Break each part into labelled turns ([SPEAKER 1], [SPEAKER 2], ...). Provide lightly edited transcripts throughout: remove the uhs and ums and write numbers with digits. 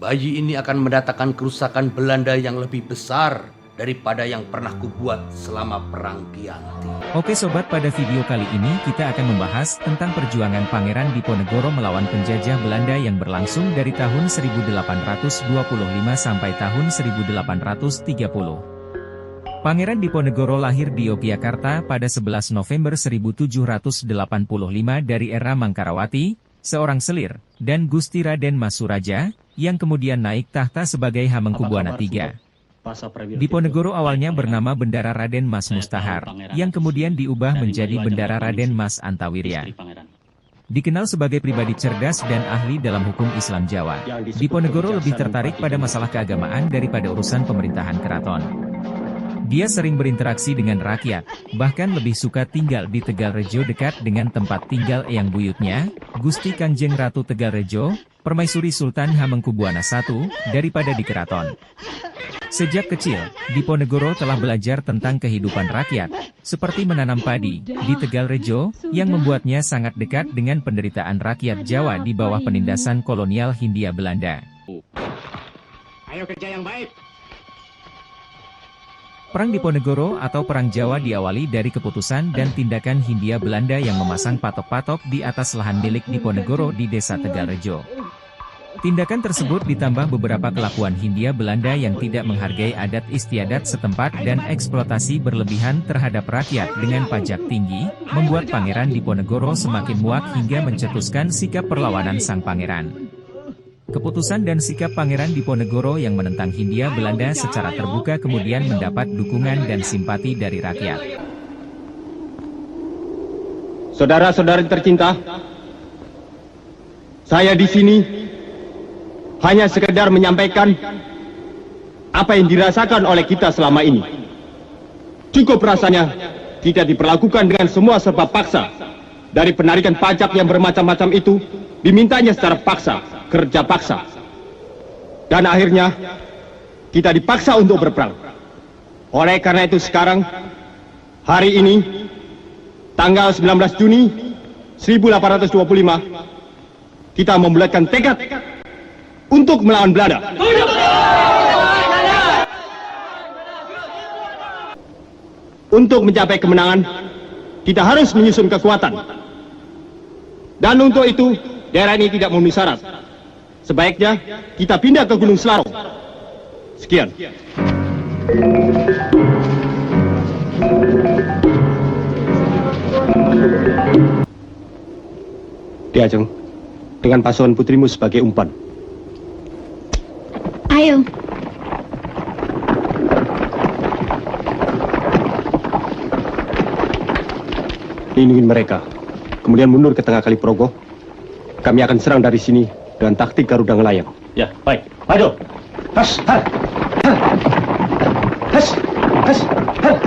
[SPEAKER 1] Bayi ini akan mendatangkan kerusakan Belanda yang lebih besar daripada yang pernah kubuat selama Perang Gianti.
[SPEAKER 2] Oke sobat, pada video kali ini kita akan membahas tentang perjuangan Pangeran Diponegoro melawan penjajah Belanda yang berlangsung dari tahun 1825 sampai tahun 1830. Pangeran Diponegoro lahir di Yogyakarta pada 11 November 1785 dari era Mangkarawati, seorang selir, dan Gusti Raden Mas Suraja, yang kemudian naik tahta sebagai Hamengkubuwana III. Diponegoro awalnya bernama Bendara Raden Mas Mustahar, yang kemudian diubah menjadi Bendara Raden Mas Antawirya. Dikenal sebagai pribadi cerdas dan ahli dalam hukum Islam Jawa, Diponegoro lebih tertarik pada masalah keagamaan daripada urusan pemerintahan keraton. Dia sering berinteraksi dengan rakyat, bahkan lebih suka tinggal di Tegalrejo dekat dengan tempat tinggal eyang buyutnya, Gusti Kanjeng Ratu Tegalrejo, Permaisuri Sultan Hamengkubuwana I, daripada di keraton. Sejak kecil, Diponegoro telah belajar tentang kehidupan rakyat, seperti menanam padi, di Tegalrejo, yang membuatnya sangat dekat dengan penderitaan rakyat Jawa di bawah penindasan kolonial Hindia Belanda.
[SPEAKER 3] Ayo kerja yang baik.
[SPEAKER 2] Perang Diponegoro atau Perang Jawa diawali dari keputusan dan tindakan Hindia Belanda yang memasang patok-patok di atas lahan milik Diponegoro di desa Tegalrejo. Tindakan tersebut ditambah beberapa kelakuan Hindia Belanda yang tidak menghargai adat istiadat setempat dan eksploitasi berlebihan terhadap rakyat dengan pajak tinggi, membuat Pangeran Diponegoro semakin muak hingga mencetuskan sikap perlawanan sang pangeran. Keputusan dan sikap Pangeran Diponegoro yang menentang Hindia Belanda secara terbuka kemudian mendapat dukungan dan simpati dari rakyat.
[SPEAKER 4] Saudara-saudari tercinta, saya di sini hanya sekedar menyampaikan apa yang dirasakan oleh kita selama ini. Cukup rasanya tidak diperlakukan dengan semua serba paksa. Dari penarikan pajak yang bermacam-macam itu, dimintanya secara paksa, kerja paksa. Dan akhirnya, kita dipaksa untuk berperang. Oleh karena itu sekarang, hari ini, tanggal 19 Juni 1825, kita membulatkan tekad untuk melawan Belanda. Untuk mencapai kemenangan, kita harus menyusun kekuatan. Dan untuk itu, daerah ini tidak memenuhi syarat. Sebaiknya kita pindah ke Gunung Selarong. Sekian. Diajeng, dengan pasukan putrimu sebagai umpan.
[SPEAKER 5] Ayo.
[SPEAKER 4] Lindungi mereka. Kemudian mundur ke tengah Kali Progo. Kami akan serang dari sini dengan taktik Garuda Ngelayang.
[SPEAKER 3] Ya, baik. Maju. Has, has, has, has, has.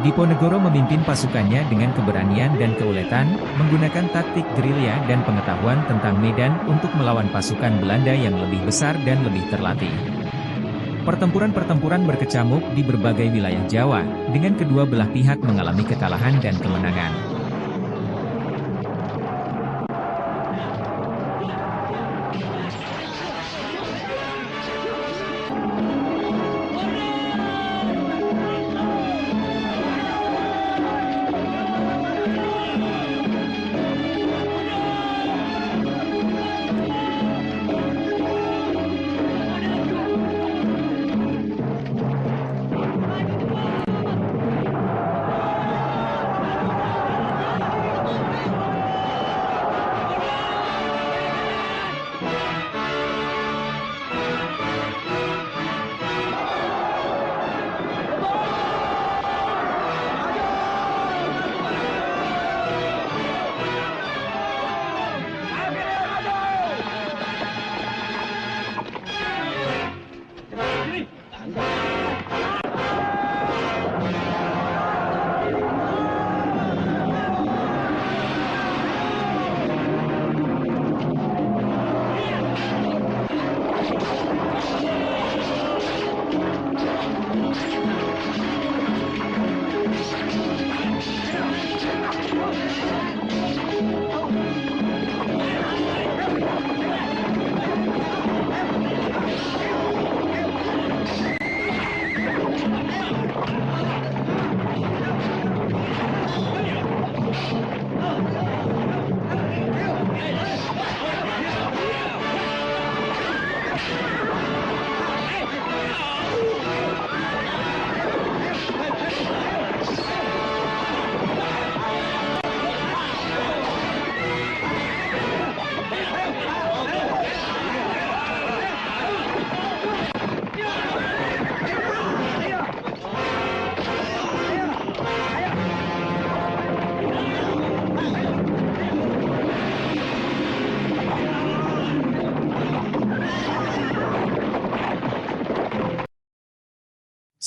[SPEAKER 2] Diponegoro memimpin pasukannya dengan keberanian dan keuletan, menggunakan taktik gerilya dan pengetahuan tentang medan untuk melawan pasukan Belanda yang lebih besar dan lebih terlatih. Pertempuran-pertempuran berkecamuk di berbagai wilayah Jawa, dengan kedua belah pihak mengalami kekalahan dan kemenangan.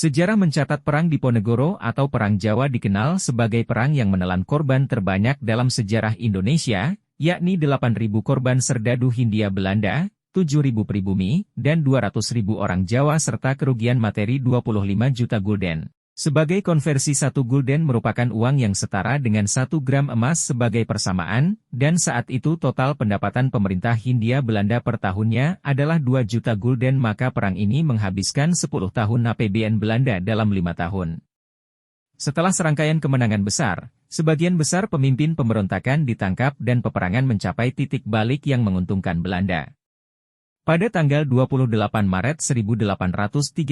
[SPEAKER 2] Sejarah mencatat Perang Diponegoro atau Perang Jawa dikenal sebagai perang yang menelan korban terbanyak dalam sejarah Indonesia, yakni 8.000 korban serdadu Hindia Belanda, 7.000 pribumi, dan 200.000 orang Jawa serta kerugian materi 25 juta gulden. Sebagai konversi 1 gulden merupakan uang yang setara dengan 1 gram emas sebagai persamaan, dan saat itu total pendapatan pemerintah Hindia Belanda per tahunnya adalah 2 juta gulden, maka perang ini menghabiskan 10 tahun APBN Belanda dalam 5 tahun. Setelah serangkaian kemenangan besar, sebagian besar pemimpin pemberontakan ditangkap dan peperangan mencapai titik balik yang menguntungkan Belanda. Pada tanggal 28 Maret 1830,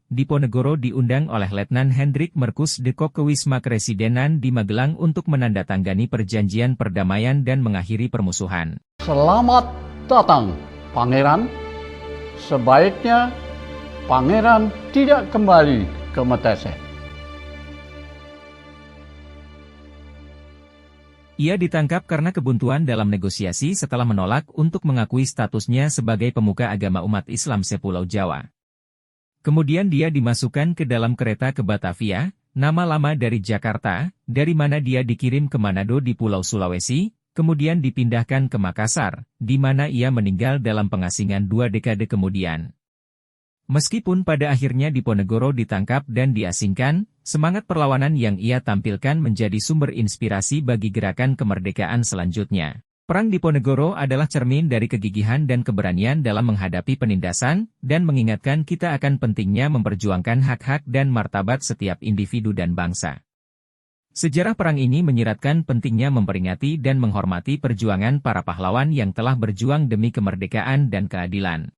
[SPEAKER 2] Diponegoro diundang oleh Letnan Hendrik Merkus de Kock ke Wisma Kepresidenan di Magelang untuk menandatangani perjanjian perdamaian dan mengakhiri permusuhan.
[SPEAKER 5] Selamat datang, Pangeran. Sebaiknya Pangeran tidak kembali ke Metese.
[SPEAKER 2] Ia ditangkap karena kebuntuan dalam negosiasi setelah menolak untuk mengakui statusnya sebagai pemuka agama umat Islam sepulau Jawa. Kemudian dia dimasukkan ke dalam kereta ke Batavia, nama lama dari Jakarta, dari mana dia dikirim ke Manado di Pulau Sulawesi, kemudian dipindahkan ke Makassar, di mana ia meninggal dalam pengasingan 2 dekade kemudian. Meskipun pada akhirnya Diponegoro ditangkap dan diasingkan, semangat perlawanan yang ia tampilkan menjadi sumber inspirasi bagi gerakan kemerdekaan selanjutnya. Perang Diponegoro adalah cermin dari kegigihan dan keberanian dalam menghadapi penindasan, dan mengingatkan kita akan pentingnya memperjuangkan hak-hak dan martabat setiap individu dan bangsa. Sejarah perang ini menyiratkan pentingnya memperingati dan menghormati perjuangan para pahlawan yang telah berjuang demi kemerdekaan dan keadilan.